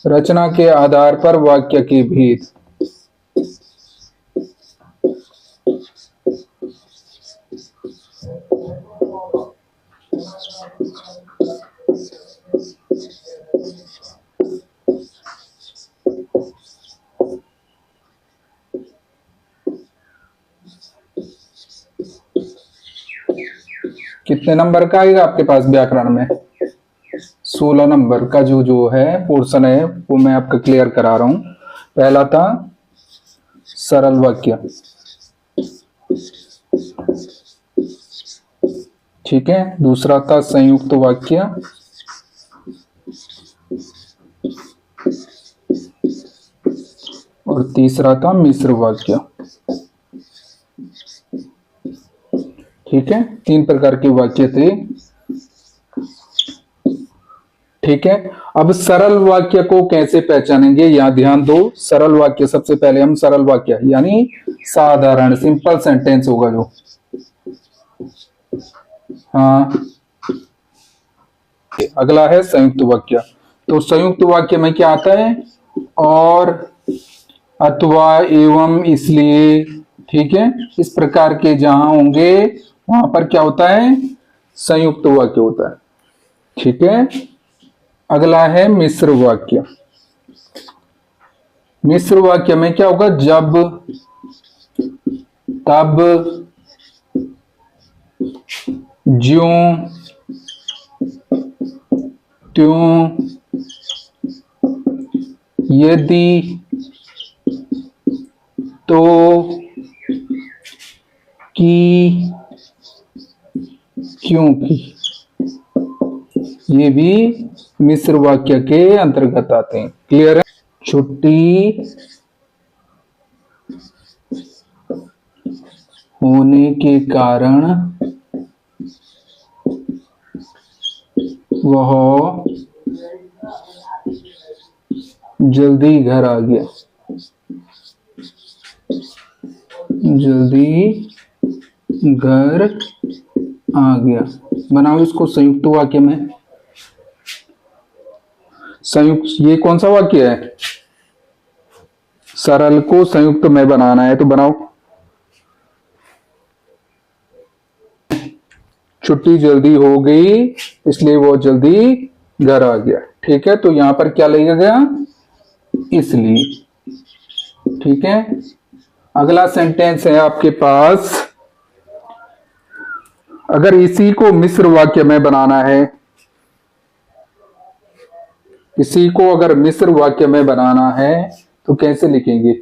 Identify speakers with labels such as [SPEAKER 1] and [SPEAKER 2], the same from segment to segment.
[SPEAKER 1] रचना के आधार पर वाक्य के भेद। कितने नंबर का आएगा आपके पास व्याकरण में? 16 नंबर का जो है पोर्शन है वो मैं आपका क्लियर करा रहा हूं। पहला था सरल वाक्य, ठीक है। दूसरा था संयुक्त वाक्य, और तीसरा था मिश्र वाक्य, ठीक है। 3 प्रकार के वाक्य थे, ठीक है। अब सरल वाक्य को कैसे पहचानेंगे, यहां ध्यान दो। सरल वाक्य, सबसे पहले हम सरल वाक्य यानी साधारण सिंपल सेंटेंस होगा जो, हाँ। अगला है संयुक्त वाक्य। तो संयुक्त वाक्य में क्या आता है? और, अथवा, एवं, इसलिए, ठीक है। इस प्रकार के जहां होंगे वहां पर क्या होता है? संयुक्त वाक्य होता है, ठीक है। अगला है मिश्र वाक्य। मिश्र वाक्य में क्या होगा? जब, तब, ज्यों, त्यों, यदि, तो, कि, क्योंकि, ये भी मिश्र वाक्य के अंतर्गत आते हैं। क्लियर है? छुट्टी होने के कारण वह जल्दी घर आ गया। जल्दी घर आ गया। बनाओ इसको संयुक्त वाक्य में। संयुक्त, ये कौन सा वाक्य है? सरल को संयुक्त में बनाना है तो बनाओ। छुट्टी जल्दी हो गई इसलिए वो जल्दी घर आ गया, ठीक है। तो यहां पर क्या लिया गया? इसलिए, ठीक है। अगला सेंटेंस है आपके पास, अगर इसी को मिश्र वाक्य में बनाना है, इसी को अगर मिश्र वाक्य में बनाना है तो कैसे लिखेंगे?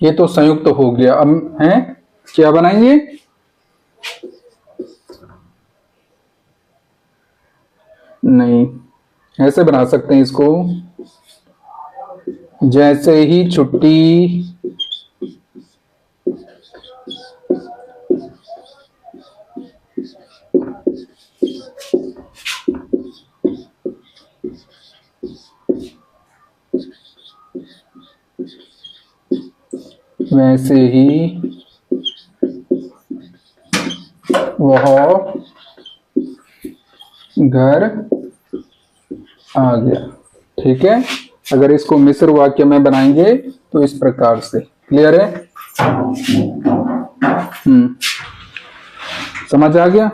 [SPEAKER 1] ये तो संयुक्त हो गया। अब है क्या बनाएंगे? नहीं, ऐसे बना सकते हैं इसको, जैसे ही छुट्टी वैसे ही वह घर आ गया, ठीक है। अगर इसको मिश्र वाक्य में बनाएंगे तो इस प्रकार से। क्लियर है? समझ आ गया?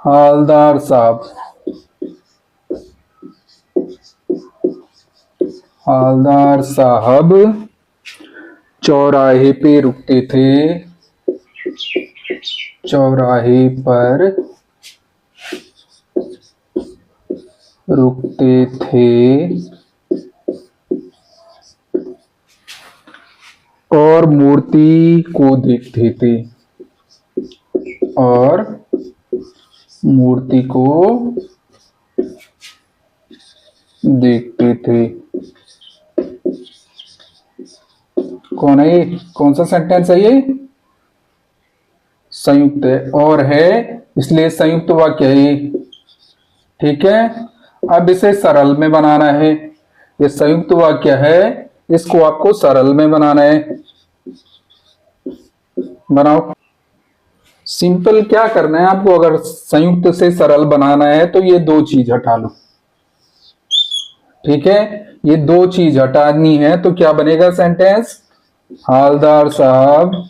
[SPEAKER 1] हवलदार साहब, हवलदार साहब चौराहे पे रुकते थे, चौराहे पर रुकते थे और मूर्ति को देखते थे, और मूर्ति को देखते थे। कौन है ये? कौन सा सेंटेंस है ये? संयुक्त है और है, इसलिए संयुक्त वाक्य है ये। ठीक है, अब इसे सरल में बनाना है। ये संयुक्त वाक्य है, इसको आपको सरल में बनाना है। बनाओ। सिंपल क्या करना है आपको, अगर संयुक्त से सरल बनाना है तो ये दो चीज हटा लो। ठीक है, ये दो चीज हटानी है तो क्या बनेगा सेंटेंस? हवलदार साहब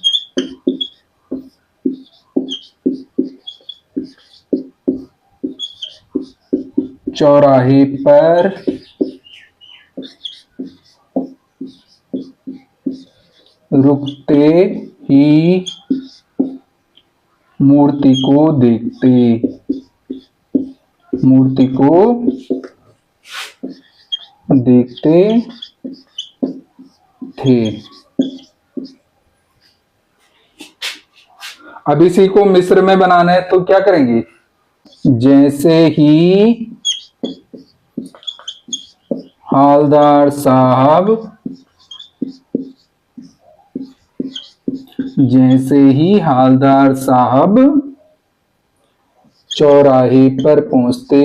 [SPEAKER 1] चौराहे पर रुकते ही मूर्ति को देखते थे। अब इसी को मिस्र में बनाना है तो क्या करेंगे? जैसे ही हवलदार साहब चौराहे पर पहुंचते,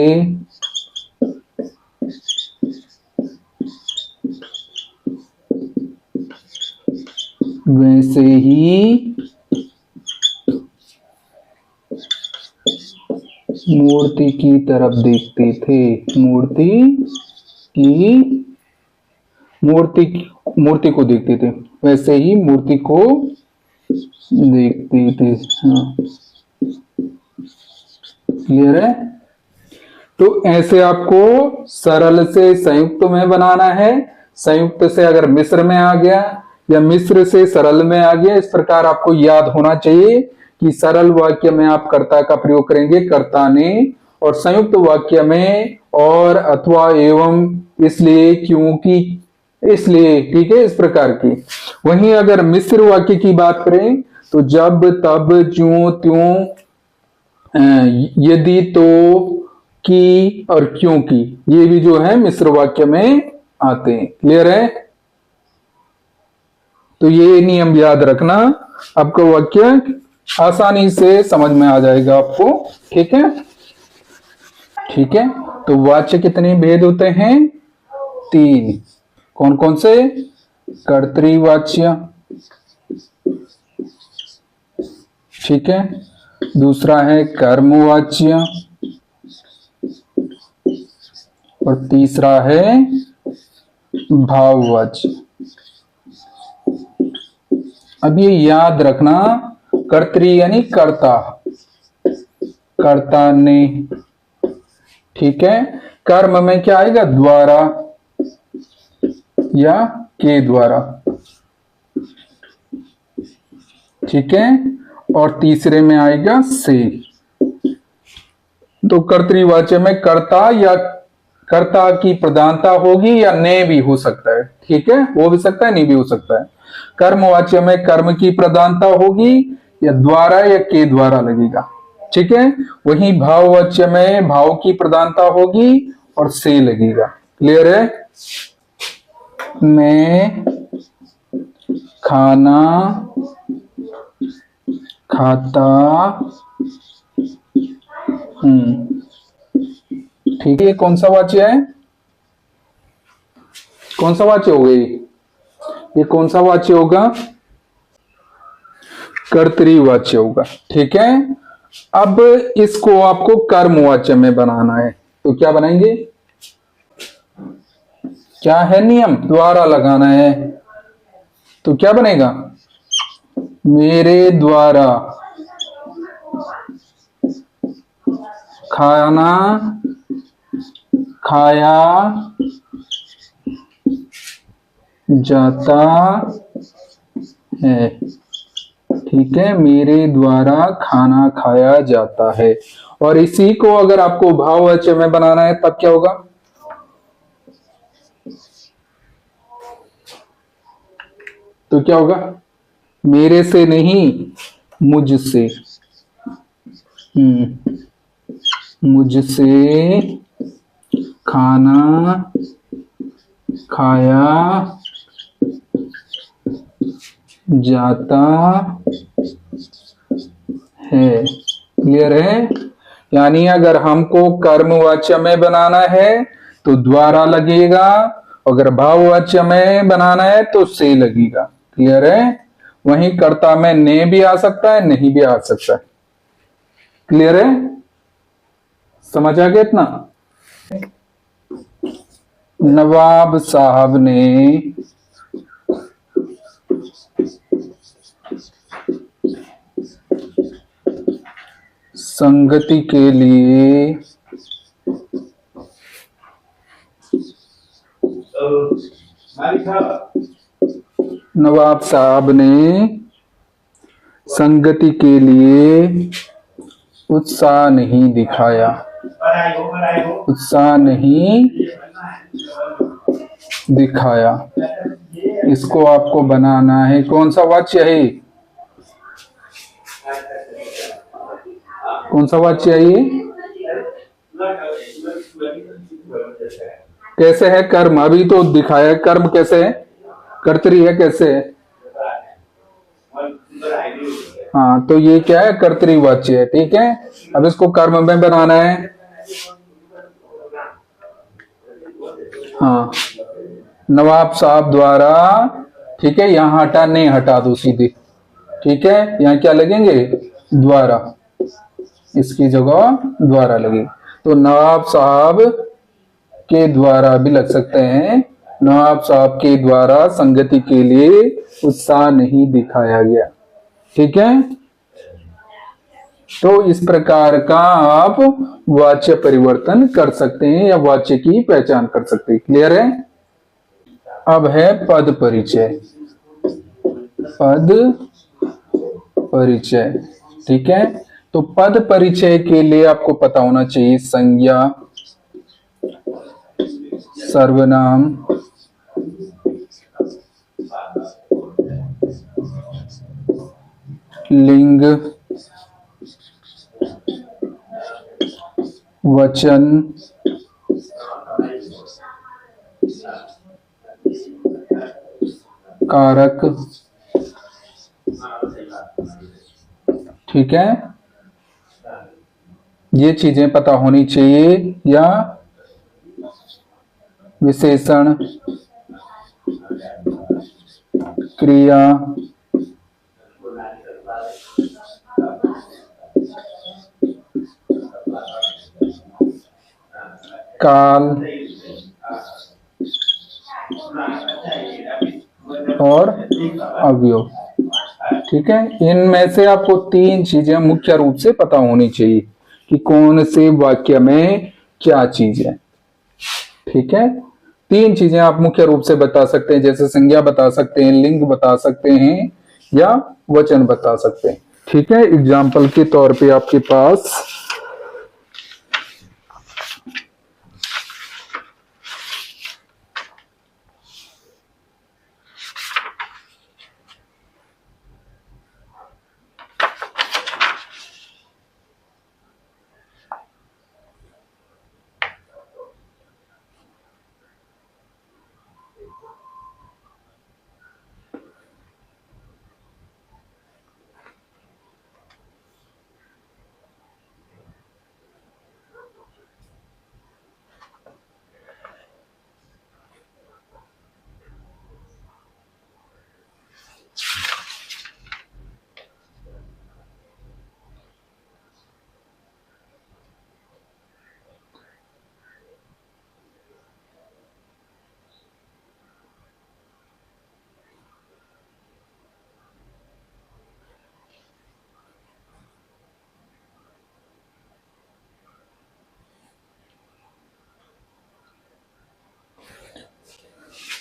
[SPEAKER 1] वैसे ही मूर्ति की तरफ देखते थे। मूर्ति को देखते थे, वैसे ही मूर्ति को देखते थे। हाँ, क्लियर है? तो ऐसे आपको सरल से संयुक्त में बनाना है, संयुक्त से अगर मिश्र में आ गया या मिश्र से सरल में आ गया। इस प्रकार आपको याद होना चाहिए कि सरल वाक्य में आप कर्ता का प्रयोग करेंगे, कर्ता ने, और संयुक्त वाक्य में और, अथवा, एवं, इसलिए, क्योंकि, इसलिए। ठीक है, इस प्रकार की। वहीं अगर मिश्र वाक्य की बात करें तो जब, तब, ज्यों, त्यों, यदि, तो, की और क्योंकि, ये भी जो है मिश्र वाक्य में आते हैं। क्लियर है? तो ये नियम याद रखना, आपका वाक्य आसानी से समझ में आ जाएगा आपको। ठीक है? ठीक है, तो वाच्य कितने भेद होते हैं? 3। कौन कौन से? कर्तृवाच्य, ठीक है, दूसरा है कर्मवाच्य, और तीसरा है भाववाच्य। अब ये याद रखना, कर्तृ यानी कर्ता, कर्ता ने। ठीक है, कर्म में क्या आएगा? द्वारा या के द्वारा। ठीक है, और तीसरे में आएगा से। तो कर्तृवाच्य में कर्ता या कर्ता की प्रधानता होगी या ने भी हो सकता है। ठीक है, हो भी सकता है, नहीं भी हो सकता है। कर्मवाच्य में कर्म की प्रधानता होगी या द्वारा या के द्वारा लगेगा। ठीक है, वहीं भाववाच्य में भाव की प्रधानता होगी और से लगेगा। क्लियर है? मैं खाना खाता हूं। ठीक है, कौन सा वाच्य है? कौन सा वाच्य हो गई? ये कौन सा वाच्य होगा? कर्तृवाच्य होगा। ठीक है, अब इसको आपको कर्मवाच्य में बनाना है तो क्या बनाएंगे? क्या है नियम? द्वारा लगाना है। तो क्या बनेगा? मेरे द्वारा खाना खाया जाता है। ठीक है, मेरे द्वारा खाना खाया जाता है। और इसी को अगर आपको भाववाच्य में बनाना है तब क्या होगा? तो तो क्या होगा? मेरे से नहीं, मुझसे। मुझसे खाना खाया जाता है। क्लियर है? यानी अगर हमको कर्मवाच्य में बनाना है तो द्वारा लगेगा, अगर भाववाच्य में बनाना है तो से लगेगा। क्लियर है? वहीं कर्ता में ने भी आ सकता है, नहीं भी आ सकता है। क्लियर है? समझ आ गया इतना? नवाब साहब ने संगति के लिए नवाब साहब ने संगति के लिए उत्साह नहीं दिखाया। उत्साह नहीं दिखाया। इसको आपको बनाना है। कौन सा वाच्य है? कौन सा वाच्य है ये? कैसे है कर्म? अभी तो दिखाया है। कर्म कैसे है? कर्तरी है। कैसे है? हाँ, तो ये क्या है? कर्तरी वाच्य है। ठीक है, अब इसको कर्म में बनाना है। हाँ, नवाब साहब द्वारा। ठीक है, यहां हटा, नहीं हटा दो सीधे। ठीक है, यहां क्या लगेंगे? द्वारा। इसकी जगह द्वारा लगेगी। तो नवाब साहब के द्वारा भी लग सकते हैं। नवाब साहब के द्वारा संगति के लिए उत्साह नहीं दिखाया गया। ठीक है, तो इस प्रकार का आप वाच्य परिवर्तन कर सकते हैं या वाच्य की पहचान कर सकते हैं। क्लियर है? अब है पद परिचय। पद परिचय। ठीक है, तो पद परिचय के लिए आपको पता होना चाहिए संज्ञा, सर्वनाम, लिंग, वचन, कारक। ठीक है, ये चीजें पता होनी चाहिए। या विशेषण, क्रिया, काल और अवयव। ठीक है, इनमें से आपको तीन चीजें मुख्य रूप से पता होनी चाहिए कि कौन से वाक्य में क्या चीज है। ठीक है, तीन चीजें आप मुख्य रूप से बता सकते हैं, जैसे संज्ञा बता सकते हैं, लिंग बता सकते हैं या वचन बता सकते हैं। ठीक है, एग्जाम्पल के तौर पे आपके पास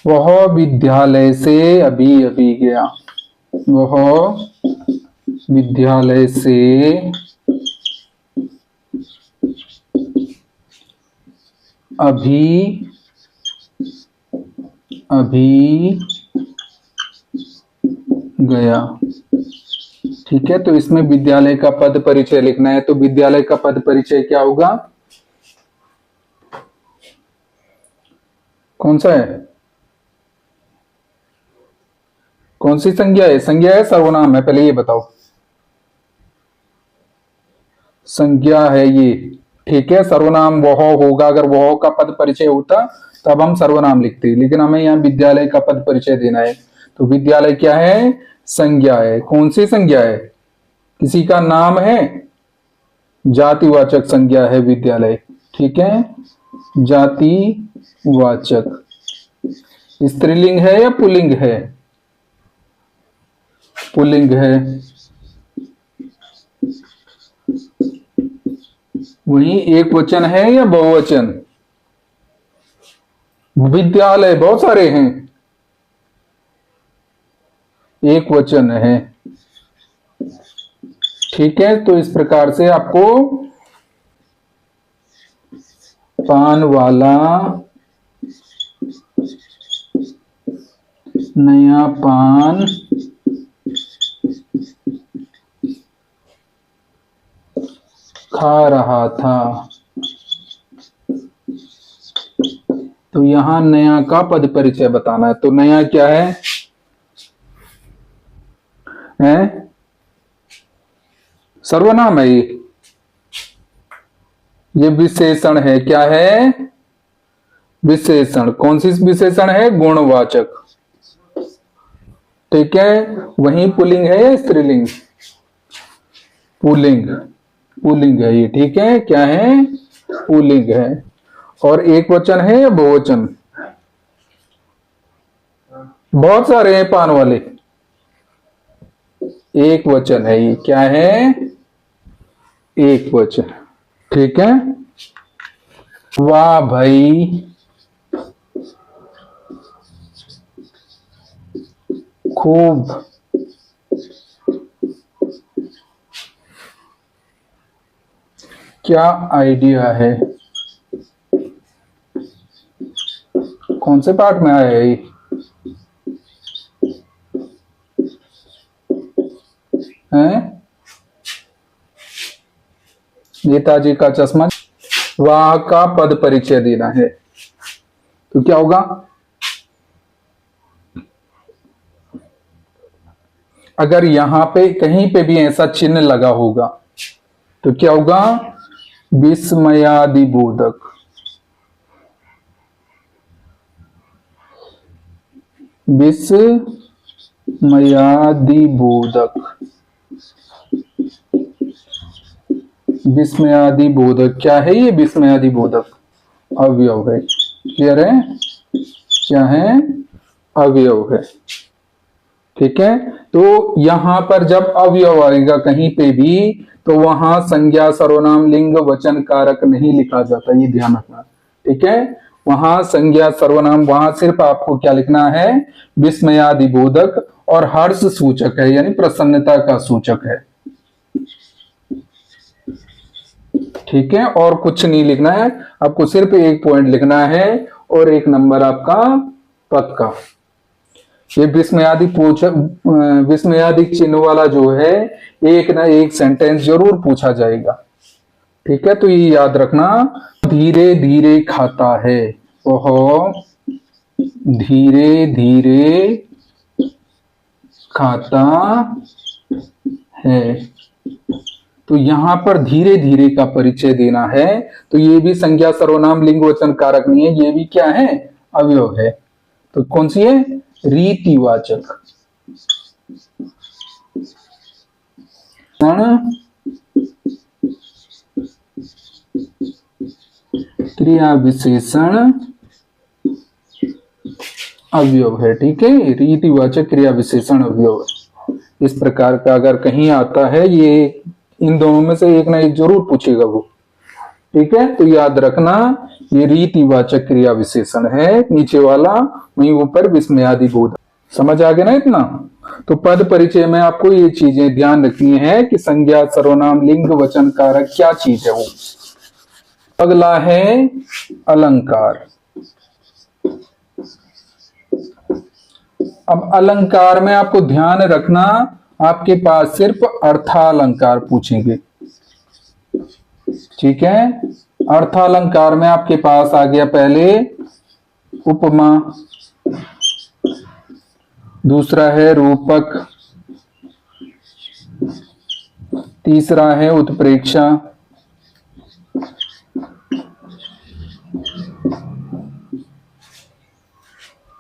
[SPEAKER 1] वह विद्यालय से अभी अभी गया। वह विद्यालय से अभी अभी गया। ठीक है, तो इसमें विद्यालय का पद परिचय लिखना है। तो विद्यालय का पद परिचय क्या होगा? कौन सा है? कौन सी संज्ञा है? संज्ञा है सर्वनाम है? पहले ये बताओ। संज्ञा है ये। ठीक है, सर्वनाम वह होगा। अगर वह का पद परिचय होता तब हम सर्वनाम लिखते, लेकिन हमें यहाँ विद्यालय का पद परिचय देना है। तो विद्यालय क्या है? संज्ञा है। कौन सी संज्ञा है? किसी का नाम है? जातिवाचक संज्ञा है विद्यालय। ठीक है, जातिवाचक। स्त्रीलिंग है या पुल्लिंग है? पुल्लिंग है। वही एक वचन है या बहुवचन? विद्यालय बहुत सारे हैं, एक वचन है। ठीक है, तो इस प्रकार से आपको पान वाला, नया पान खा रहा था। तो यहां नया का पद परिचय बताना है। तो नया क्या है? सर्वनाम है ये विशेषण है। क्या है? विशेषण। कौन सी विशेषण है? गुणवाचक। ठीक है, वही पुल्लिंग है या स्त्रीलिंग? पुल्लिंग। पुल्लिंग है ये। ठीक है, क्या है? पुल्लिंग है। और एक वचन है या बहुवचन? बहुत सारे हैं पान वाले। एक वचन है ये। क्या है? एक वचन। ठीक है, वाह भाई खूब। क्या आइडिया है? कौन से पाठ में आया है ये? नेताजी का चश्मा। वाह का पद परिचय देना है। तो क्या होगा? अगर यहां पे कहीं पे भी ऐसा चिन्ह लगा होगा तो क्या होगा? विस्मयादिबोधक। विस्मयादिबोधक। विस्मयादिबोधक क्या है ये? विस्मयादिबोधक अवयव है। क्लियर है? क्या है? अवयव है। ठीक है, तो यहां पर जब अवयव आएगा कहीं पे भी तो वहां संज्ञा, सर्वनाम, लिंग, वचन, कारक नहीं लिखा जाता। ये ध्यान रखना। ठीक है, वहां संज्ञा, सर्वनाम, वहां सिर्फ आपको क्या लिखना है? विस्मयादिबोधक और हर्ष सूचक है, यानी प्रसन्नता का सूचक है। ठीक है, और कुछ नहीं लिखना है आपको, सिर्फ एक पॉइंट लिखना है और एक नंबर आपका पक्का। ये विस्मयादिक चिन्ह वाला जो है, एक ना एक सेंटेंस जरूर पूछा जाएगा। ठीक है, तो ये याद रखना। धीरे धीरे खाता है, वह धीरे धीरे खाता है। तो यहां पर धीरे धीरे का परिचय देना है। तो ये भी संज्ञा, सर्वनाम, लिंग, वचन, कारक नहीं है, ये भी क्या है? अवयव है। तो कौन सी है? रीतिवाचक। क्रिया विशेषण अवयव है। ठीक है, रीतिवाचक क्रिया विशेषण अवयव। इस प्रकार का अगर कहीं आता है, ये इन दोनों में से एक ना एक जरूर पूछेगा वो। ठीक है, तो याद रखना ये रीतिवाचक क्रिया विशेषण है, नीचे वाला, वहीं ऊपर विस्मयादिबोधक। समझ आ गया ना इतना? तो पद परिचय में आपको ये चीजें ध्यान रखनी है कि संज्ञा, सर्वनाम, लिंग, वचन, कारक क्या चीज है वो। अगला है अलंकार। अब अलंकार में आपको ध्यान रखना, आपके पास सिर्फ अर्थालंकार पूछेंगे, ठीक है। अर्थालंकार में आपके पास आ गया पहले उपमा, दूसरा है रूपक, तीसरा है उत्प्रेक्षा,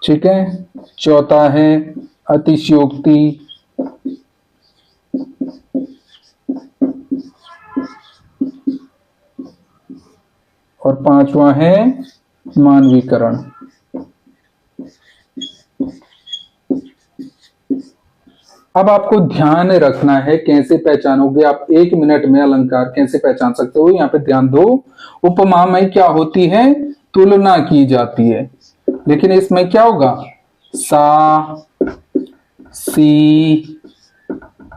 [SPEAKER 1] ठीक है, चौथा है अतिशयोक्ति, और पांचवा है मानवीकरण। अब आपको ध्यान रखना है कैसे पहचानोगे आप, 1 मिनट में अलंकार कैसे पहचान सकते हो, यहाँ पे ध्यान दो। उपमा में क्या होती है, तुलना की जाती है, लेकिन इसमें क्या होगा, सा, सी,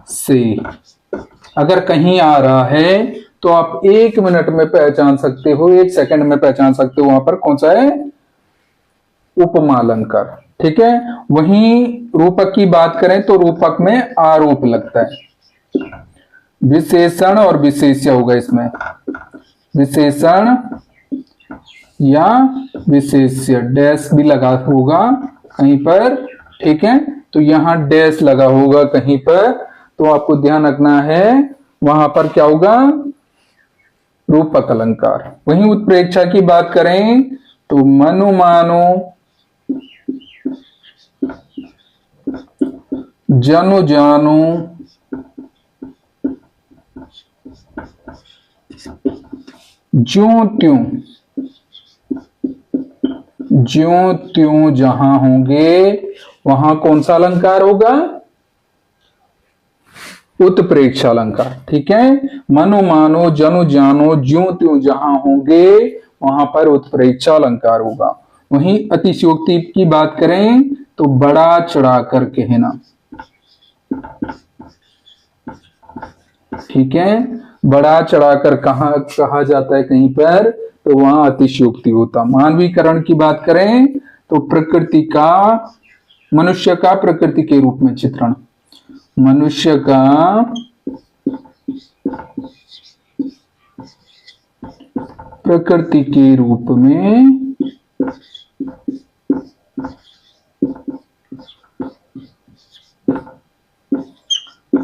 [SPEAKER 1] से अगर कहीं आ रहा है तो आप 1 मिनट में पहचान सकते हो, 1 सेकंड में पहचान सकते हो वहां पर कौन सा है, उपमा अलंकार, ठीक है। वहीं रूपक की बात करें तो रूपक में आरोप लगता है, विशेषण और विशेष्य होगा इसमें, विशेषण या विशेष्य, डैश भी लगा होगा कहीं पर, ठीक है। तो यहां डैश लगा होगा कहीं पर, तो आपको ध्यान रखना है वहां पर क्या होगा, रूपक अलंकार। वहीं उत्प्रेक्षा की बात करें तो मनु मानो, जनु जानो, ज्यों त्यों, ज्यों त्यों जहां होंगे वहां कौन सा अलंकार होगा, उत्प्रेक्षा अलंकार, ठीक है। मनु मानो, जनु जानो, ज्यों त्यों जहां होंगे वहां पर उत्प्रेक्षा अलंकार होगा। वहीं अतिशयोक्ति की बात करें तो बड़ा चढ़ाकर कहना, ठीक है, बड़ा चढ़ाकर कहा जाता है कहीं पर तो वहां अतिशयोक्ति होता। मानवीकरण की बात करें तो प्रकृति का, मनुष्य का प्रकृति के रूप में चित्रण, मनुष्य का प्रकृति के रूप में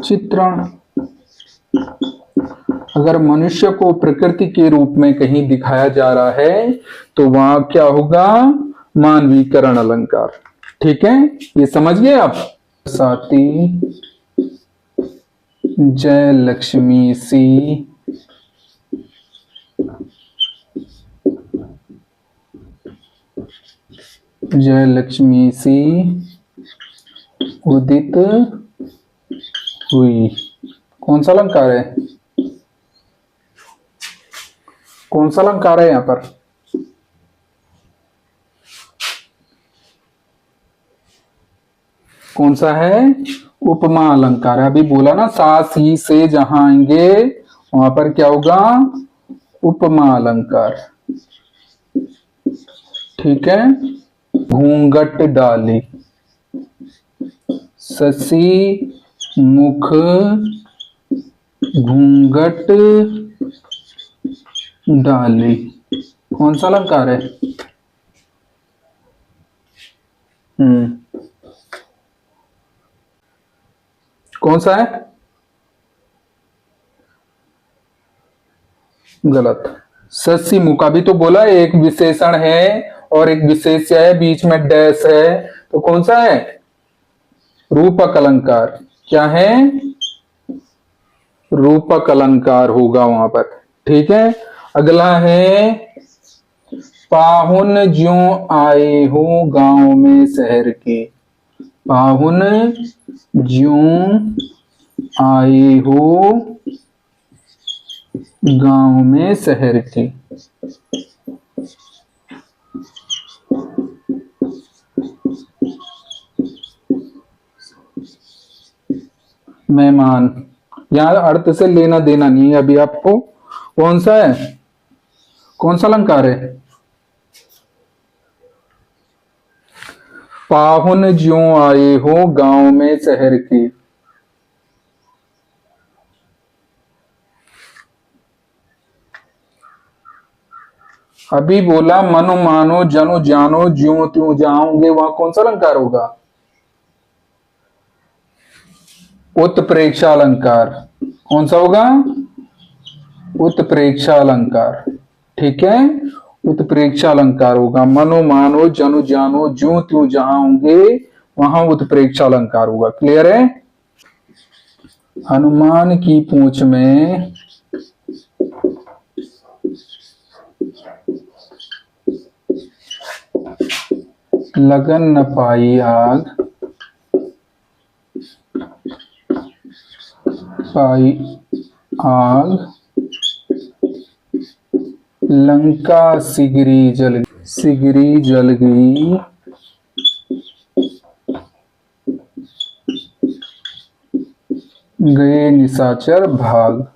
[SPEAKER 1] चित्रण। अगर मनुष्य को प्रकृति के रूप में कहीं दिखाया जा रहा है तो वहां क्या होगा, मानवीकरण अलंकार, ठीक है। ये समझ गए आप। साती जय लक्ष्मी सी, जय लक्ष्मी सी उदित हुई, कौन सा अलंकार है, कौन सा अलंकार है यहां पर, कौन सा है, उपमा अलंकार है। अभी बोला ना, सा सी से जहां आएंगे वहां पर क्या होगा, उपमा अलंकार, ठीक है। घूंघट डाली, ससी मुख घूंघट डाली, कौन सा अलंकार है, कौन सा है, गलत। ससी मुख अभी तो बोला एक विशेषण है और एक विशेष्य है, बीच में डैश है, तो कौन सा है, रूपक अलंकार। क्या है, रूपक अलंकार होगा वहां पर, ठीक है। अगला है पाहुन ज्यों आए हो गांव में शहर के, पाहुन ज्यों आए हो गांव में शहर के, मेहमान, यहां अर्थ से लेना देना नहीं है अभी आपको। कौन सा है, कौन सा अलंकार है, पाहुन ज्यों आए हो गांव में शहर के। अभी बोला मनु मानो जनु जानो ज्यों त्यों जाओगे, वहां कौन सा अलंकार होगा? उत्प्रेक्षा अलंकार। कौन सा होगा? उत्प्रेक्षा अलंकार। ठीक है, उत्प्रेक्षा अलंकार होगा। मनो मानो जनु जानो ज्यों त्यों जहां होंगे वहां उत्प्रेक्षा अलंकार होगा। क्लियर है? हनुमान की पूंछ में लगन न पाई आग, पाई आग लंका सिगरी जल गई, गए निशाचर भाग।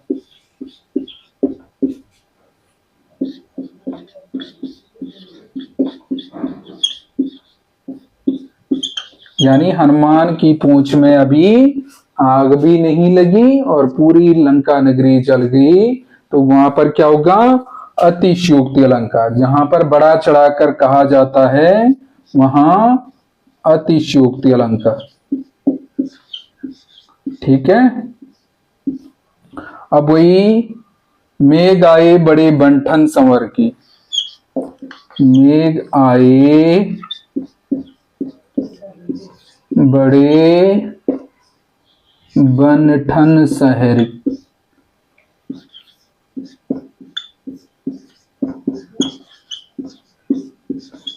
[SPEAKER 1] यानी हनुमान की पूंछ में अभी आग भी नहीं लगी और पूरी लंका नगरी जल गई, तो वहां पर क्या होगा? अतिशयोक्ति अलंकार। जहां पर बड़ा चढ़ाकर कहा जाता है वहां अतिशयोक्ति अलंकार। ठीक है, अब वही मेघ आए बड़े बंठन संवर की। मेघ आए बड़े बनठन शहर।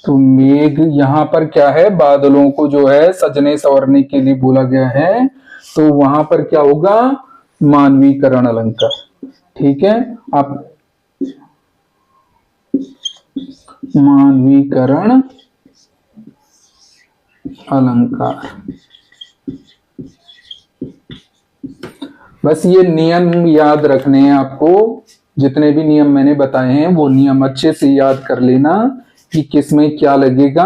[SPEAKER 1] तो मेघ यहां पर क्या है? बादलों को जो है सजने संवरने के लिए बोला गया है, तो वहां पर क्या होगा? मानवीकरण अलंकार। ठीक है, आप मानवीकरण अलंकार। बस ये नियम याद रखने हैं आपको। जितने भी नियम मैंने बताए हैं वो नियम अच्छे से याद कर लेना कि किस में क्या लगेगा,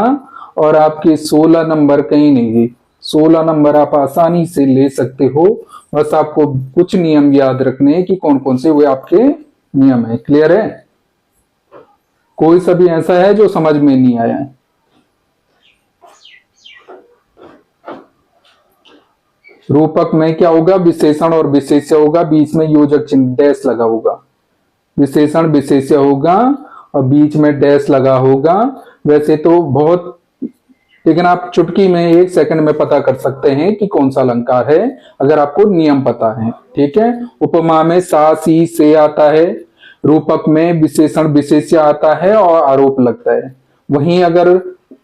[SPEAKER 1] और आपके 16 नंबर कहीं नहीं गए। 16 नंबर आप आसानी से ले सकते हो। बस आपको कुछ नियम याद रखने हैं कि कौन कौन से वो आपके नियम है। क्लियर है? कोई सा भी ऐसा है जो समझ में नहीं आया है? रूपक में क्या होगा? विशेषण और विशेष्य होगा, बीच में योजक चिन्ह डैश लगा होगा। विशेषण विशेष्य होगा और बीच में डैश लगा होगा। वैसे तो बहुत, लेकिन आप चुटकी में 1 सेकंड में पता कर सकते हैं कि कौन सा अलंकार है अगर आपको नियम पता है। ठीक है, उपमा में सा सी से आता है, रूपक में विशेषण विशेष्य आता है और आरोप लगता है। वहीं अगर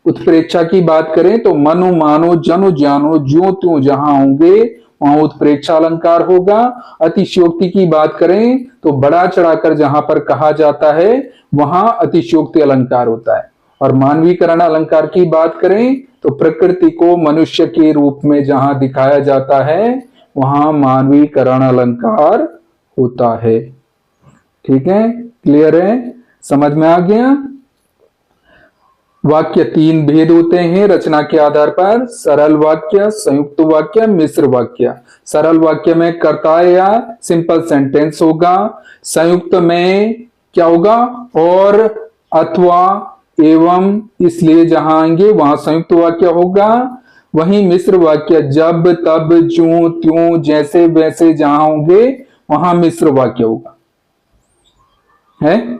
[SPEAKER 1] उत्प्रेक्षा की बात करें तो मनु मानो जनु जानो ज्यों त्यों जहां होंगे वहां उत्प्रेक्षा अलंकार होगा। अतिशयोक्ति की बात करें तो बड़ा चढ़ाकर जहां पर कहा जाता है वहां अतिशयोक्ति अलंकार होता है। और मानवीकरण अलंकार की बात करें तो प्रकृति को मनुष्य के रूप में जहां दिखाया जाता है वहां मानवीकरण अलंकार होता है। ठीक है, क्लियर है? समझ में आ गया? वाक्य 3 भेद होते हैं रचना के आधार पर: सरल वाक्य, संयुक्त वाक्य, मिश्र वाक्य। सरल वाक्य में कर्ता या सिंपल सेंटेंस होगा। संयुक्त में क्या होगा? और, अथवा, एवं, इसलिए जहां आएंगे वहां संयुक्त वाक्य होगा। वहीं मिश्र वाक्य जब तब ज्यों त्यों जैसे वैसे जहां होंगे वहां मिश्र वाक्य होगा। है?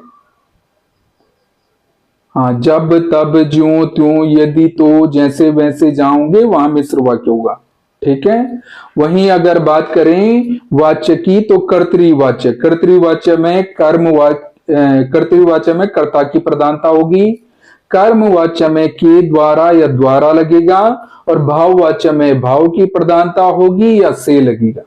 [SPEAKER 1] हाँ, जब तब ज्यों त्यों यदि तो जैसे वैसे जाओगे वहां मिश्र वाक्य होगा। ठीक है, वहीं अगर बात करें वाच्य की तो कर्तृवाच्य। कर्तृवाच्य में कर्तृवाच्य में कर्ता की प्रधानता होगी। कर्मवाच्य में के द्वारा या द्वारा लगेगा और भाववाच्य में भाव की प्रधानता होगी या से लगेगा।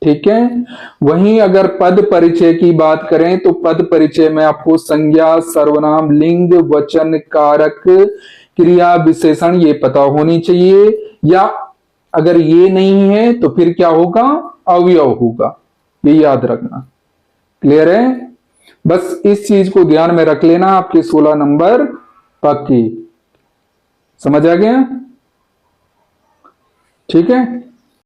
[SPEAKER 1] ठीक है, वहीं अगर पद परिचय की बात करें तो पद परिचय में आपको संज्ञा, सर्वनाम, लिंग, वचन, कारक, क्रिया, विशेषण ये पता होनी चाहिए, या अगर ये नहीं है तो फिर क्या होगा? अवयव होगा। ये याद रखना। क्लियर है? बस इस चीज को ध्यान में रख लेना, आपके 16 नंबर पक्के। समझ आ गया? ठीक है।